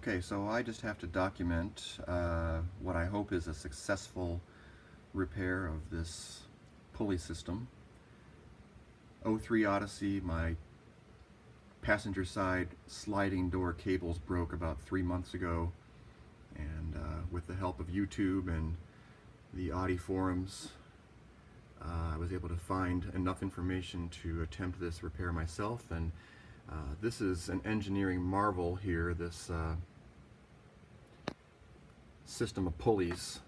Okay, so I just have to document what I hope is a successful repair of this pulley system. 03 Odyssey, my passenger side sliding door cables broke about 3 months ago, and with the help of YouTube and the Audi forums, I was able to find enough information to attempt this repair myself. And this is an engineering marvel here, this system of pulleys.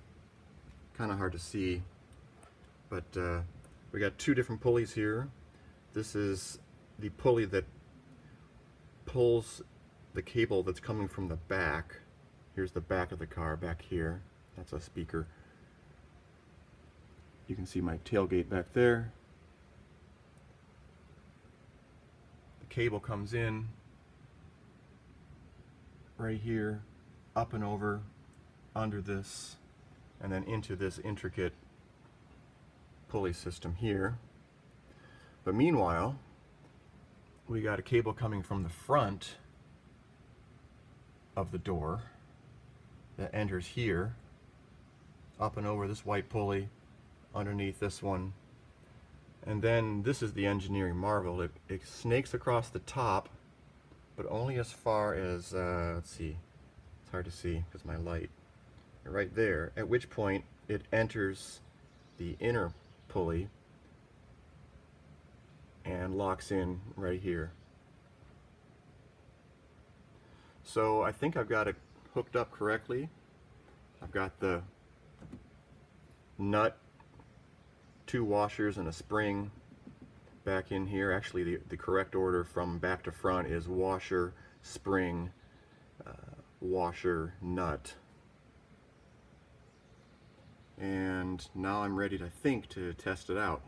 Kind of hard to see, but we got two different pulleys here. This is the pulley that pulls the cable that's coming from the back. Here's the back of the car back here. That's a speaker. You can see my tailgate back there. The cable comes in right here, up and over, under this, and then into this intricate pulley system here. But meanwhile, we got a cable coming from the front of the door that enters here, up and over this white pulley, underneath this one, and then this is the engineering marvel. It snakes across the top, but only as far as, let's see, it's hard to see because my light, right there, at which point it enters the inner pulley and locks in right here. So I think I've got it hooked up correctly. I've got the nut, two washers, and a spring back in here. Actually, the correct order from back to front is washer, spring, washer, nut. And now I'm ready to test it out.